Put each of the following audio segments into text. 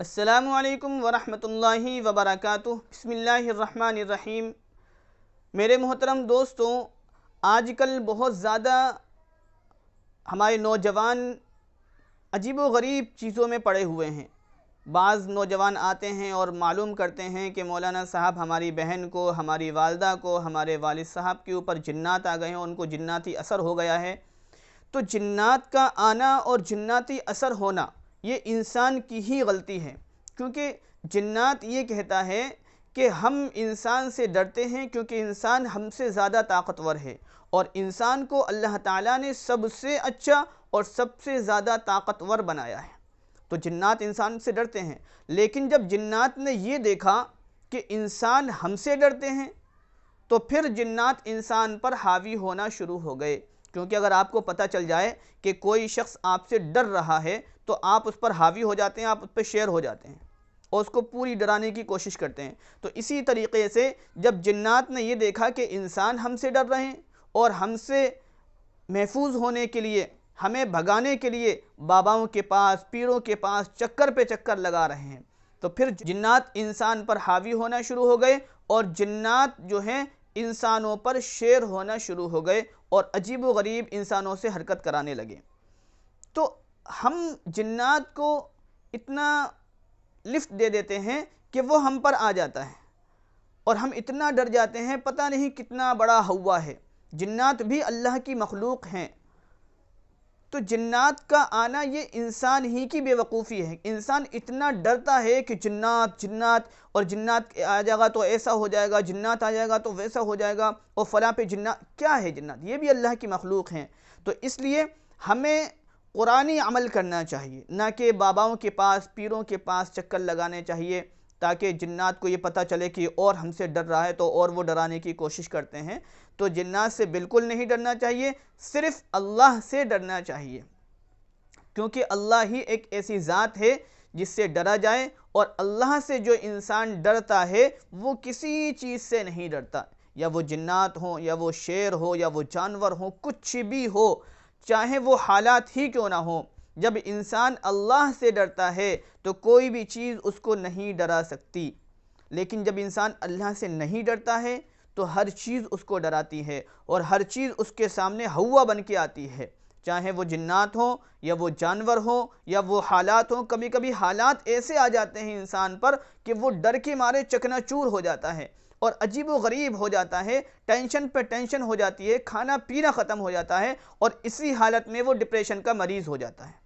السلام علیکم ورحمۃ اللہ وبرکاتہ۔ بسم اللہ الرحمن الرحیم۔ میرے محترم دوستوں، آج کل بہت زیادہ ہمارے نوجوان عجیب و غریب چیزوں میں پڑے ہوئے ہیں۔ بعض نوجوان آتے ہیں اور معلوم کرتے ہیں کہ مولانا صاحب ہماری بہن کو، ہماری والدہ کو، ہمارے والد صاحب کے اوپر جنات آ گئے ہیں، ان کو جناتی اثر ہو گیا ہے۔ تو جنات کا آنا اور جناتی اثر ہونا یہ انسان کی ہی غلطی ہے، کیونکہ جنات یہ کہتا ہے کہ ہم انسان سے ڈرتے ہیں کیونکہ انسان ہم سے زیادہ طاقتور ہے، اور انسان کو اللہ تعالیٰ نے سب سے اچھا اور سب سے زیادہ طاقتور بنایا ہے۔ تو جنات انسان سے ڈرتے ہیں، لیکن جب جنات نے یہ دیکھا کہ انسان ہم سے ڈرتے ہیں تو پھر جنات انسان پر حاوی ہونا شروع ہو گئے۔ کیونکہ اگر آپ کو پتہ چل جائے کہ کوئی شخص آپ سے ڈر رہا ہے تو آپ اس پر حاوی ہو جاتے ہیں، آپ اس پہ شیر ہو جاتے ہیں اور اس کو پوری ڈرانے کی کوشش کرتے ہیں۔ تو اسی طریقے سے جب جنات نے یہ دیکھا کہ انسان ہم سے ڈر رہے ہیں اور ہم سے محفوظ ہونے کے لیے، ہمیں بھگانے کے لیے باباؤں کے پاس، پیروں کے پاس چکر پہ چکر لگا رہے ہیں، تو پھر جنات انسان پر حاوی ہونا شروع ہو گئے اور جنات جو ہیں انسانوں پر شیر ہونا شروع ہو گئے اور عجیب و غریب انسانوں سے حرکت کرانے لگے۔ تو ہم جنات کو اتنا لفٹ دے دیتے ہیں کہ وہ ہم پر آ جاتا ہے اور ہم اتنا ڈر جاتے ہیں، پتہ نہیں کتنا بڑا ہوا ہے۔ جنات بھی اللہ کی مخلوق ہیں۔ تو جنات کا آنا یہ انسان ہی کی بے وقوفی ہے۔ انسان اتنا ڈرتا ہے کہ جنات جنات اور جنات آ جائے گا تو ایسا ہو جائے گا، جنات آ جائے گا تو ویسا ہو جائے گا، اور فلاں پہ جنات۔ کیا ہے جنات؟ یہ بھی اللہ کی مخلوق ہیں۔ تو اس لیے ہمیں قرآنی عمل کرنا چاہیے، نہ کہ باباؤں کے پاس، پیروں کے پاس چکر لگانے چاہیے، تاکہ جنات کو یہ پتہ چلے کہ اور ہم سے ڈر رہا ہے تو اور وہ ڈرانے کی کوشش کرتے ہیں۔ تو جنات سے بالکل نہیں ڈرنا چاہیے، صرف اللہ سے ڈرنا چاہیے، کیونکہ اللہ ہی ایک ایسی ذات ہے جس سے ڈرا جائے، اور اللہ سے جو انسان ڈرتا ہے وہ کسی چیز سے نہیں ڈرتا، یا وہ جنات ہوں، یا وہ شیر ہو، یا وہ جانور ہوں، کچھ بھی ہو، چاہے وہ حالات ہی کیوں نہ ہوں۔ جب انسان اللہ سے ڈرتا ہے تو کوئی بھی چیز اس کو نہیں ڈرا سکتی، لیکن جب انسان اللہ سے نہیں ڈرتا ہے تو ہر چیز اس کو ڈراتی ہے، اور ہر چیز اس کے سامنے ہوا بن کے آتی ہے، چاہے وہ جنات ہوں، یا وہ جانور ہوں، یا وہ حالات ہوں۔ کبھی کبھی حالات ایسے آ جاتے ہیں انسان پر کہ وہ ڈر کے مارے چکنا چور ہو جاتا ہے اور عجیب و غریب ہو جاتا ہے، ٹینشن پہ ٹینشن ہو جاتی ہے، کھانا پینا ختم ہو جاتا ہے، اور اسی حالت میں وہ ڈپریشن کا مریض ہو جاتا ہے۔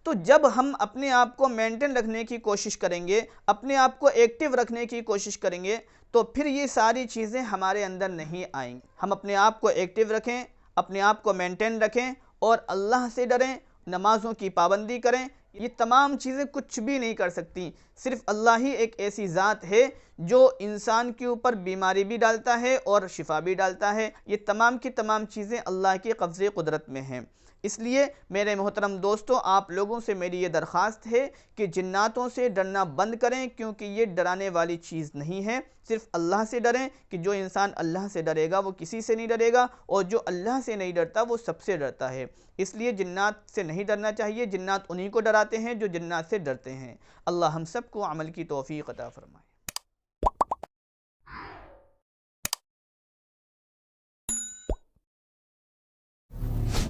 تو جب ہم اپنے آپ کو مینٹین رکھنے کی کوشش کریں گے، اپنے آپ کو ایکٹیو رکھنے کی کوشش کریں گے، تو پھر یہ ساری چیزیں ہمارے اندر نہیں آئیں گی۔ ہم اپنے آپ کو ایکٹیو رکھیں، اپنے آپ کو مینٹین رکھیں، اور اللہ سے ڈریں، نمازوں کی پابندی کریں۔ یہ تمام چیزیں کچھ بھی نہیں کر سکتی، صرف اللہ ہی ایک ایسی ذات ہے جو انسان کے اوپر بیماری بھی ڈالتا ہے اور شفا بھی ڈالتا ہے۔ یہ تمام کی تمام چیزیں اللہ کے قبضے قدرت میں ہیں۔ اس لیے میرے محترم دوستو، آپ لوگوں سے میری یہ درخواست ہے کہ جناتوں سے ڈرنا بند کریں، کیونکہ یہ ڈرانے والی چیز نہیں ہے۔ صرف اللہ سے ڈریں، کہ جو انسان اللہ سے ڈرے گا وہ کسی سے نہیں ڈرے گا، اور جو اللہ سے نہیں ڈرتا وہ سب سے ڈرتا ہے۔ اس لیے جنات سے نہیں ڈرنا چاہیے، جنات انہی کو ڈراتے ہیں جو جنات سے ڈرتے ہیں۔ اللہ ہم سب کو عمل کی توفیق عطا فرمائے۔